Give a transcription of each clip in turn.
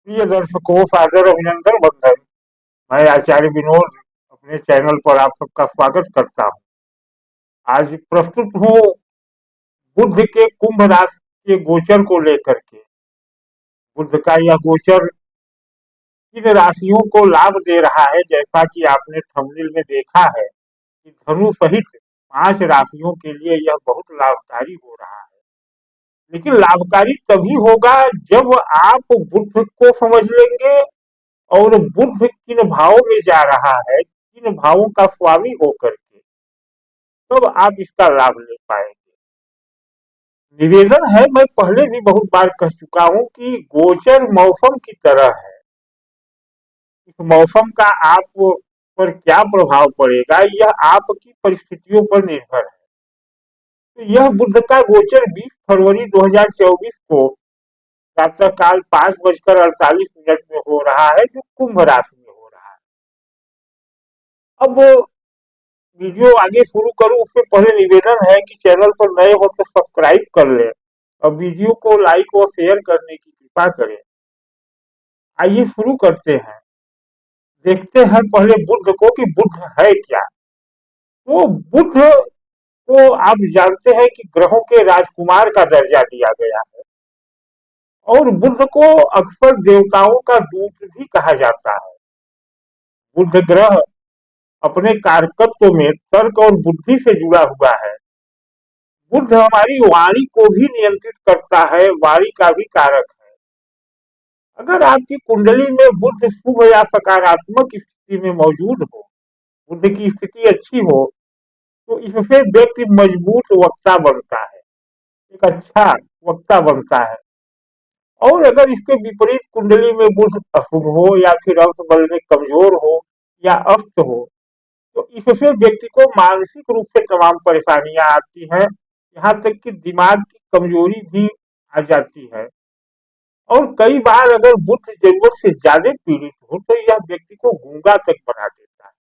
प्रिय दर्शकों, सादर अभिनंदन बंधन। मैं आचार्य विनोद अपने चैनल पर आप सबका स्वागत करता हूँ। आज प्रस्तुत हूँ बुध के कुंभ राशि के गोचर को लेकर के। बुध का यह गोचर किन राशियों को लाभ दे रहा है, जैसा कि आपने थंबनेल में देखा है कि धनु सहित 5 राशियों के लिए यह बहुत लाभकारी हो रहा है। लेकिन लाभकारी तभी होगा जब आप बुध को समझ लेंगे और बुध किन भावों में जा रहा है, किन भावों का स्वामी होकर के, तब आप इसका लाभ ले पाएंगे। निवेदन है, मैं पहले भी बहुत बार कह चुका हूं कि गोचर मौसम की तरह है। इस मौसम का आप पर क्या प्रभाव पड़ेगा, यह आपकी परिस्थितियों पर निर्भर है। तो यह बुध का गोचर 20 फरवरी 2024 को प्रातःकाल 5:48 में हो रहा है, जो कुंभ राशि में हो रहा है। अब वीडियो आगे शुरू करूं उससे पहले निवेदन है कि चैनल पर नए हो तो सब्सक्राइब कर लें और वीडियो को लाइक और शेयर करने की कृपा करें। आइए शुरू करते हैं। देखते हैं पहले बुध को कि बुध है क्या। तो बुध को आप जानते हैं कि ग्रहों के राजकुमार का दर्जा दिया गया है और बुध को अक्सर देवताओं का दूत भी कहा जाता है। बुध ग्रह अपने कारकत्व में तर्क और बुद्धि से जुड़ा हुआ है। बुध हमारी वाणी को भी नियंत्रित करता है, वाणी का भी कारक है। अगर आपकी कुंडली में बुध शुभ या सकारात्मक स्थिति में मौजूद हो, बुध की स्थिति अच्छी हो, तो इससे व्यक्ति मजबूत वक्ता बनता है, एक अच्छा वक्ता बनता है। और अगर इसके विपरीत कुंडली में बुध अशुभ हो या फिर अंश बल में कमजोर हो या अस्त हो, तो इससे व्यक्ति को मानसिक रूप से तमाम परेशानियां आती हैं, यहाँ तक कि दिमाग की कमजोरी भी आ जाती है। और कई बार अगर बुध जरूरत से ज्यादा पीड़ित हो तो यह व्यक्ति को गूंगा तक बना देता है।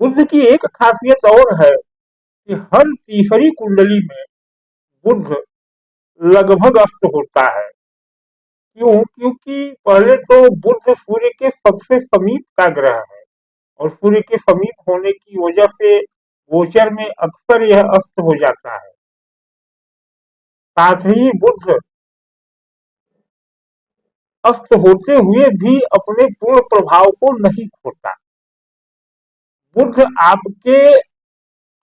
बुध की एक खासियत और है कि हर तीसरी कुंडली में बुध लगभग अस्त होता है। क्यों? क्योंकि पहले तो बुध सूर्य के सबसे समीप का ग्रह है और सूर्य के समीप होने की वजह से गोचर में अक्सर यह अस्त हो जाता है। साथ ही बुध अस्त होते हुए भी अपने पूर्ण प्रभाव को नहीं खोता। बुध आपके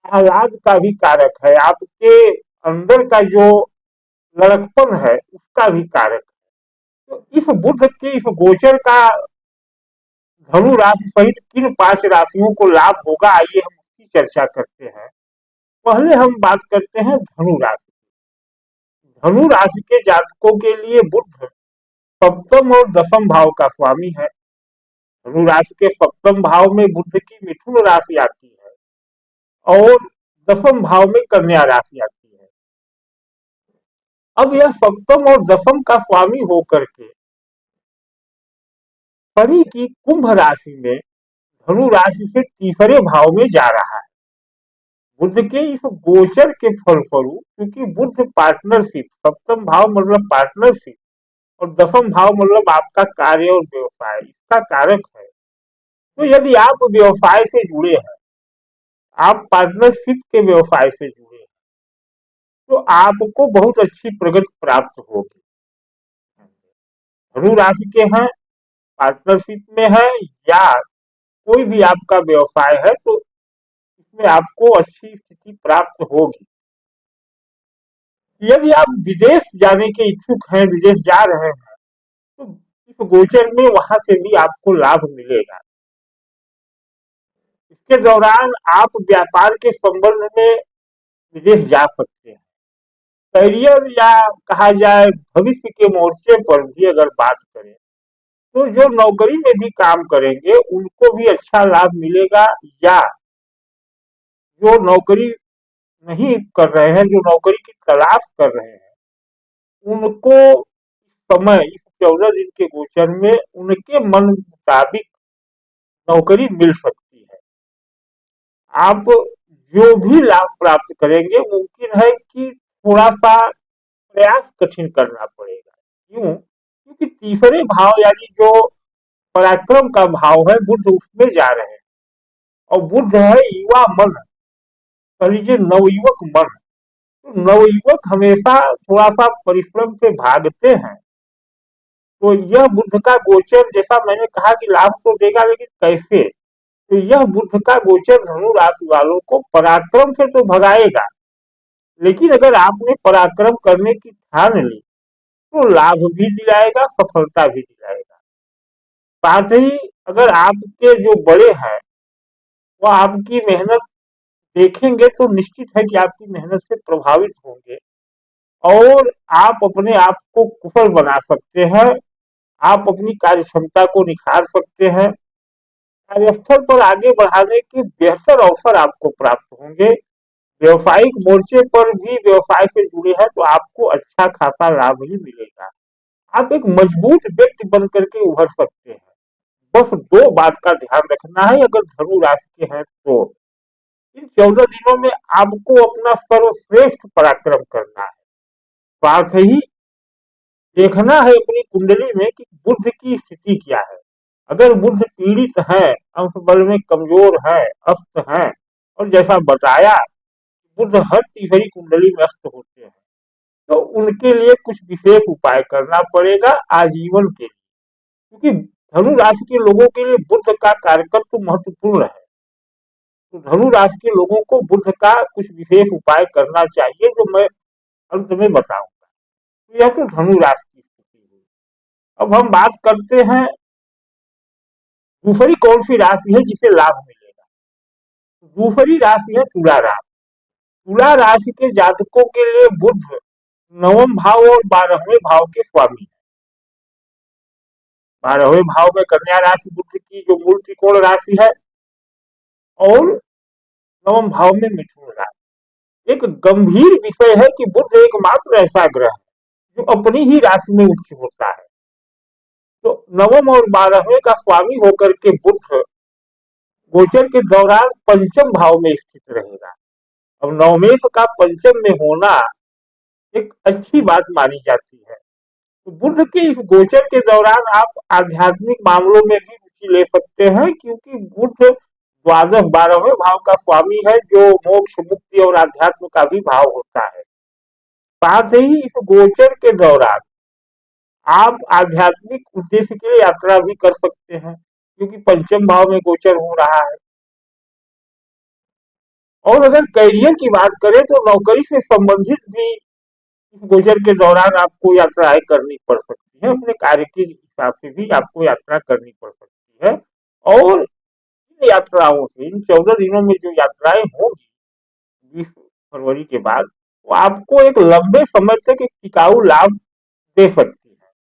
आह्लाद का भी कारक है, आपके अंदर का जो लड़कपन है उसका भी कारक है। तो इस बुध के इस गोचर का धनु राशि सहित किन 5 राशियों को लाभ होगा, आइए हम उसकी चर्चा करते हैं। पहले हम बात करते हैं धनु राशि। धनु राशि के जातकों के लिए बुध सप्तम और दसम भाव का स्वामी है। धनु राशि के सप्तम भाव में बुध की मिथुन राशि आती है और दसम भाव में कन्या राशि आती है। अब यह सप्तम और दसम का स्वामी होकर के शनि की कुंभ राशि में धनु राशि से तीसरे भाव में जा रहा है। बुध के इस गोचर के फलस्वरूप, क्योंकि बुध पार्टनरशिप, सप्तम भाव मतलब पार्टनरशिप और दसम भाव मतलब आपका कार्य और व्यवसाय, इसका कारक है। तो यदि आप व्यवसाय से जुड़े हैं, आप पार्टनरशिप के व्यवसाय से जुड़े हैं, तो आपको बहुत अच्छी प्रगति प्राप्त होगी। धनु राशि के हैं, पार्टनरशिप में है या कोई भी आपका व्यवसाय है, तो इसमें आपको अच्छी स्थिति प्राप्त होगी। यदि आप विदेश जाने के इच्छुक हैं, विदेश जा रहे हैं, तो इस गोचर में वहां से भी आपको लाभ मिलेगा। इसके दौरान आप व्यापार के संबंध में विदेश जा सकते हैं। करियर या कहा जाए भविष्य के मोर्चे पर भी अगर बात करें, तो जो नौकरी में भी काम करेंगे उनको भी अच्छा लाभ मिलेगा, या जो नौकरी नहीं कर रहे हैं, जो नौकरी की तलाश कर रहे हैं, उनको समय इस 14 दिन के गोचर में उनके मन मुताबिक नौकरी मिल सकती है। आप जो भी लाभ प्राप्त करेंगे, मुमकिन है कि थोड़ा सा प्रयास कठिन करना पड़ेगा। क्यों? क्योंकि तीसरे भाव यानी जो पराक्रम का भाव है बुध उसमें जा रहे हैं। और बुध है युवा मन, कह लीजिए नवयुवक मन। तो नवयुवक हमेशा थोड़ा सा परिश्रम से भागते हैं। तो यह बुध का गोचर, जैसा मैंने कहा कि लाभ तो देगा, लेकिन कैसे? तो यह बुध का गोचर धनु राशि वालों को पराक्रम से तो भगाएगा, लेकिन अगर आपने पराक्रम करने की ठान ली तो लाभ भी दिलाएगा, सफलता भी दिलाएगा। साथ ही अगर आपके जो बड़े हैं वो आपकी मेहनत देखेंगे तो निश्चित है कि आपकी मेहनत से प्रभावित होंगे और आप अपने आप को कुशल बना सकते हैं। आप अपनी कार्य क्षमता को निखार सकते हैं। कार्यस्थल पर आगे बढ़ाने के बेहतर अवसर आपको प्राप्त होंगे। व्यवसायिक मोर्चे पर भी व्यवसाय से जुड़े हैं तो आपको अच्छा खासा लाभ ही मिलेगा। आप एक मजबूत व्यक्ति बन करके उभर सकते हैं। बस दो बात का ध्यान रखना है अगर धनु राशि के हैं तो, इन 14 दिनों में आपको अपना सर्वश्रेष्ठ पराक्रम करना है। साथ ही देखना है अपनी कुंडली में कि बुध की स्थिति क्या है। अगर बुध पीड़ित है, अंश बल में कमजोर है, अस्त है, और जैसा बताया बुध हर तीसरी कुंडली में अस्त होते हैं, तो उनके लिए कुछ विशेष उपाय करना पड़ेगा आजीवन के लिए, क्योंकि धनु राशि के लोगों के लिए बुध का कारकत्व महत्वपूर्ण है। तो धनु राशि के लोगों को बुध का कुछ विशेष उपाय करना चाहिए जो मैं अंत में बताऊंगा। तो यह तो धनु राशि की स्थिति हुई। अब हम बात करते हैं दूसरी कौन सी राशि है जिसे लाभ मिलेगा। दूसरी राशि है तुला राशि। तुला राशि के जातकों के लिए बुध नवम भाव और 12वें भाव के स्वामी है। 12वें भाव में कन्या राशि बुध की जो मूल त्रिकोण राशि है, और नवम भाव में मिथुन राशि। एक गंभीर विषय है कि बुध एकमात्र ऐसा ग्रह है जो अपनी ही राशि में उच्च होता है। तो नवम और 12वें का स्वामी होकर के बुध गोचर के दौरान पंचम भाव में स्थित रहेगा। अब नवमेश का पंचम में होना एक अच्छी बात मानी जाती है। तो बुध के इस गोचर के दौरान आप आध्यात्मिक मामलों में भी रुचि ले सकते हैं, क्योंकि बुध द्वादश 12वें भाव का स्वामी है जो मोक्ष मुक्ति और आध्यात्म का भी भाव होता है। साथ ही इस गोचर के दौरान आप आध्यात्मिक उद्देश्य के लिए यात्रा भी कर सकते हैं, क्योंकि पंचम भाव में गोचर हो रहा है। और अगर करियर की बात करें तो नौकरी से संबंधित भी इस गोचर के दौरान आपको यात्राएं करनी पड़ सकती है। अपने कार्य के हिसाब से भी आपको यात्रा करनी पड़ सकती है। और इन यात्राओं से, इन 14 दिनों में जो यात्राएं होंगी 20 फरवरी के बाद, वो आपको एक लंबे समय तक एक टिकाऊ लाभ दे सकती है।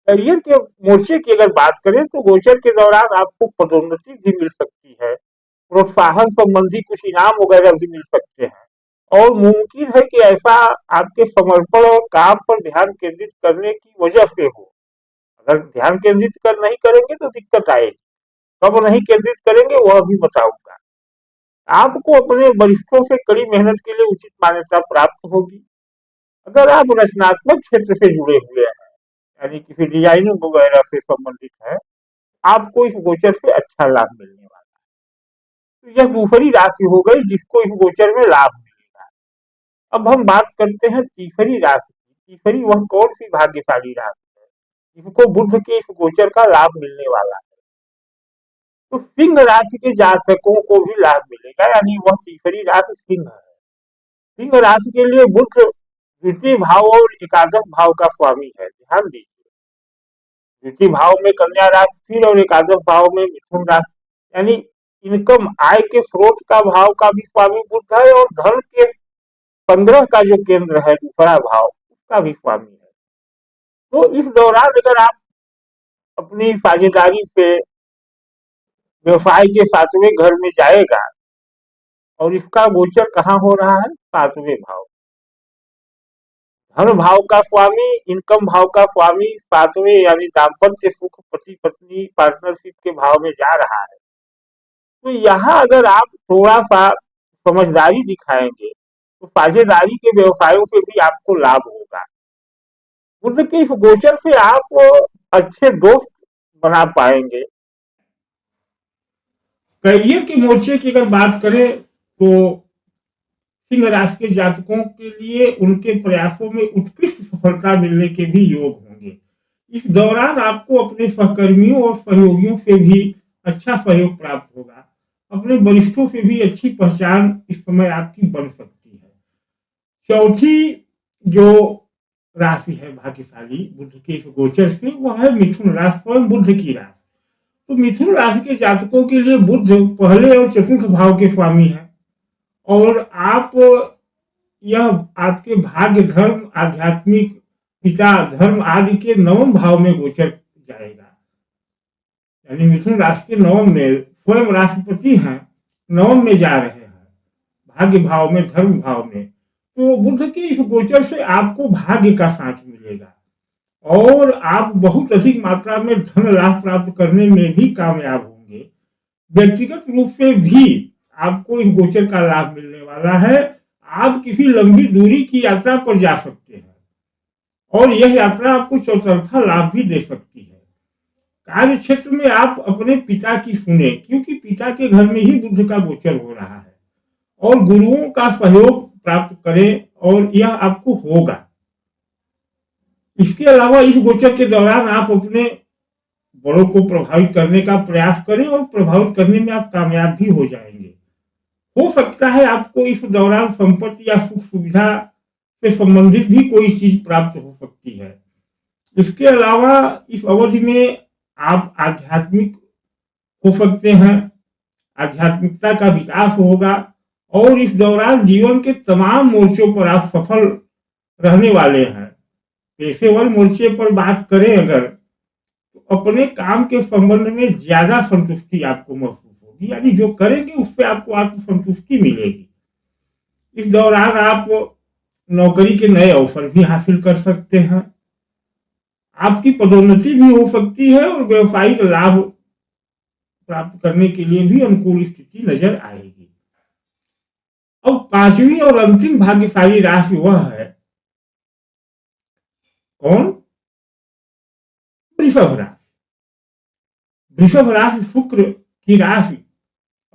करियर के मोर्चे की अगर बात करें तो गोचर के दौरान आपको पदोन्नति भी मिल सकती है, प्रोत्साहन संबंधी कुछ इनाम वगैरह भी मिल सकते हैं। और मुमकिन है कि ऐसा आपके समर्पण और काम पर ध्यान केंद्रित करने की वजह से हो। अगर ध्यान केंद्रित कर नहीं करेंगे तो दिक्कत आएगी। कब नहीं केंद्रित करेंगे वह भी बताऊंगा। आपको अपने वरिष्ठों से कड़ी मेहनत के लिए उचित मान्यता प्राप्त होगी। अगर आप रचनात्मक क्षेत्र से जुड़े हुए हैं, यानी किसी डिजाइनिंग वगैरह से संबंधित है, आपको इस गोचर से अच्छा लाभ मिलने वाला है। तो यह दूसरी राशि हो गई जिसको इस गोचर में लाभ मिलेगा। अब हम बात करते हैं तीसरी राशि की। तीसरी वह कौन सी भाग्यशाली राशि है जिसको बुध के इस गोचर का लाभ मिलने वाला है। तो सिंह राशि के जातकों को भी लाभ मिलेगा, यानी वह तीसरी राशि सिंह है। सिंह राशि के लिए बुध द्वितीय भाव और एकादश भाव का स्वामी है। ध्यान दीजिए, द्वितीय भाव में कन्या राशि और एकादश भाव में मिथुन राशि, यानी इनकम आय के स्रोत का भाव का भी स्वामी बुध है, और धन के संग्रह का जो केंद्र है दूसरा भाव उसका भी स्वामी है। तो इस दौरान अगर आप अपनी साझेदारी से व्यवसाय के 7वें घर में जाएगा, और इसका गोचर कहाँ हो रहा है? 7वें भाव। धन भाव का स्वामी, इनकम भाव का स्वामी 7वें यानी दाम्पत्य सुख, पति पत्नी पार्टनरशिप के भाव में जा रहा है। तो यहाँ अगर आप थोड़ा सा समझदारी दिखाएंगे तो साझेदारी के व्यवसायों से भी आपको लाभ होगा। बुध के इस गोचर से आप अच्छे दोस्त बना पाएंगे। करियर के मोर्चे की अगर बात करें तो सिंह राशि के जातकों के लिए उनके प्रयासों में उत्कृष्ट सफलता मिलने के भी योग होंगे। इस दौरान आपको अपने सहकर्मियों और सहयोगियों से भी अच्छा सहयोग प्राप्त होगा। अपने वरिष्ठों से भी अच्छी पहचान इस समय आपकी बन सकती है। चौथी जो राशि है भाग्यशाली बुध के इस गोचर से, वह है मिथुन राशि, स्वयं बुध की राशि। तो मिथुन राशि के जातकों के लिए बुध पहले और चतुर्थ भाव के स्वामी है, और आप यह आपके भाग्य, धर्म, आध्यात्मिक, पिता, धर्म आदि के नवम भाव में गोचर जाएगा। यानी मिथुन राशि के नवम में, स्वयं राष्ट्रपति हैं, नवम में जा रहे हैं, भाग्य भाव में, धर्म भाव में। तो बुध के इस गोचर से आपको भाग्य का साथ मिलेगा और आप बहुत अधिक मात्रा में धन लाभ प्राप्त करने में भी कामयाब होंगे। व्यक्तिगत रूप से भी आपको इस गोचर का लाभ मिलने वाला है। आप किसी लंबी दूरी की यात्रा पर जा सकते हैं और यह यात्रा आपको चौतरफा लाभ भी दे सकती है। कार्य क्षेत्र में आप अपने पिता की सुने, क्योंकि पिता के घर में ही बुध का गोचर हो रहा है, और गुरुओं का सहयोग प्राप्त करें और यह आपको होगा। इसके अलावा इस गोचर के दौरान आप अपने बड़ों को प्रभावित करने का प्रयास करें और प्रभावित करने में आप कामयाब भी हो जाएंगे। हो सकता है आपको इस दौरान संपत्ति या सुख सुविधा से संबंधित भी कोई चीज प्राप्त हो सकती है। इसके अलावा इस अवधि में आप आध्यात्मिक हो सकते हैं, आध्यात्मिकता का विकास होगा और इस दौरान जीवन के तमाम मोर्चों पर आप सफल रहने वाले हैं। पेशेवर मोर्चे पर बात करें अगर, तो अपने काम के संबंध में ज्यादा संतुष्टि आपको महसूस होगी, यानी जो करेंगे उससे आपको आत्मसंतुष्टि मिलेगी। इस दौरान आप नौकरी के नए अवसर भी हासिल कर सकते हैं, आपकी पदोन्नति भी हो सकती है और व्यवसायिक लाभ प्राप्त करने के लिए भी अनुकूल स्थिति नजर आएगी। अब पांचवी और अंतिम भाग्यशाली राशि वह है कौन? वृषभ राशि। वृषभ राशि शुक्र की राशि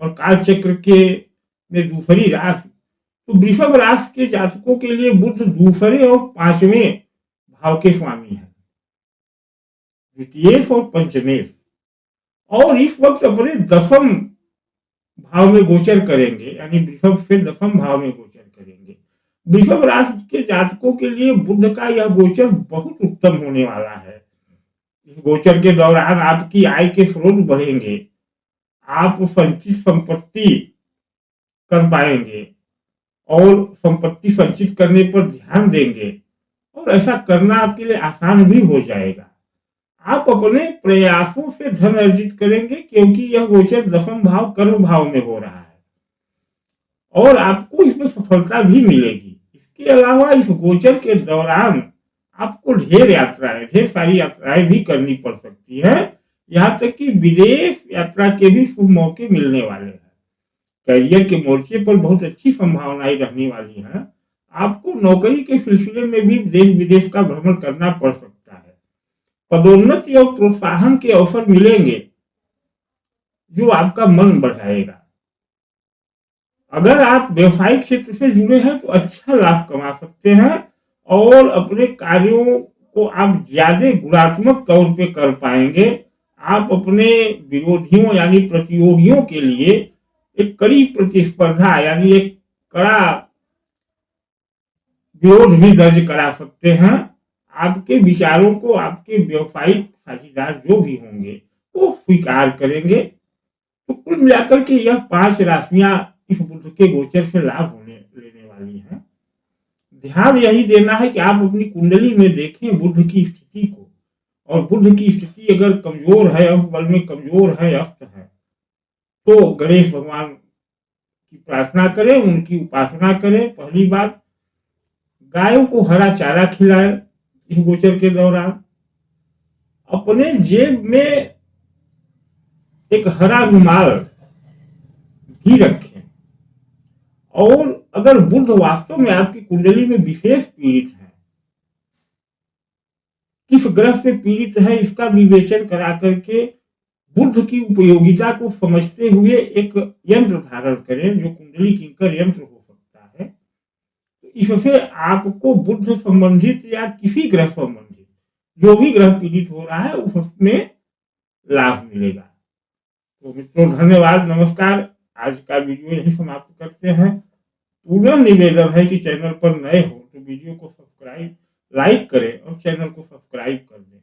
और कालचक्र के में दूसरी राशि। तो वृषभ राशि के जातकों के लिए बुध दूसरे और पांचवें भाव के स्वामी है, द्वितीय और पंचमेश, और इस वक्त अपने दसम भाव में गोचर करेंगे, यानी वृषभ से दसम भाव में गोचर करेंगे। वृषभ राशि के जातकों के लिए बुध का यह गोचर बहुत उत्तम होने वाला है। इस गोचर के दौरान आपकी आय के स्रोत बढ़ेंगे, आप संचित संपत्ति कर पाएंगे और संपत्ति संचित करने पर ध्यान देंगे और ऐसा करना आपके लिए आसान भी हो जाएगा। आप अपने प्रयासों से धन अर्जित करेंगे, क्योंकि यह गोचर दसम भाव कर्म भाव में हो रहा है और आपको इसमें सफलता भी मिलेगी। इसके अलावा इस गोचर के दौरान आपको ढेर सारी यात्राएं भी करनी पड़ सकती है, यहाँ तक कि विदेश यात्रा के भी शुभ मौके मिलने वाले हैं। करियर के मोर्चे पर बहुत अच्छी संभावनाएं रहने वाली हैं। आपको नौकरी के सिलसिले में भी देश विदेश का भ्रमण करना पड़ सकता है। पदोन्नति और प्रोत्साहन के अवसर मिलेंगे जो आपका मन बढ़ाएगा। अगर आप व्यवसायिक क्षेत्र से जुड़े हैं तो अच्छा लाभ कमा सकते हैं और अपने कार्यों को आप ज्यादा गुणात्मक तौर पे कर पाएंगे। आप अपने विरोधियों यानी प्रतियोगियों के लिए एक कड़ी प्रतिस्पर्धा यानी एक कड़ा विरोध भी दर्ज करा सकते हैं। आपके विचारों को आपके व्यवसायिक साझेदार जो भी होंगे वो स्वीकार करेंगे। तो कुल मिलाकर के यह 5 राशियां इस बुध के गोचर से लाभ होने लेने वाली हैं। ध्यान यही देना है कि आप अपनी कुंडली में देखें बुध की स्थिति को, और बुध की स्थिति अगर कमजोर है, अष्ट बल में कमजोर है, अष्ट है, तो गणेश भगवान की प्रार्थना करें, उनकी उपासना करें। पहली बात, गायों को हरा चारा खिलाएं इस गोचर के दौरान। अपने जेब में एक हरा रुमाल भी रखें, और अगर बुध वास्तव में आपकी कुंडली में विशेष पीड़ित है किस ग्रह से पीड़ित है इसका विवेचन करा करके बुध की उपयोगिता को समझते हुए एक यंत्र धारण करें जो कुंडली किंकर यंत्र हो सकता है। तो इससे आपको बुध संबंधित या किसी ग्रह संबंधित जो भी ग्रह पीड़ित हो रहा है उसमें लाभ मिलेगा। तो मित्रों धन्यवाद, नमस्कार। आज का वीडियो यही समाप्त करते हैं। पूरा निवेदन है कि चैनल पर नए हो तो वीडियो को सब्सक्राइब लाइक करें और चैनल को सब्सक्राइब कर दें।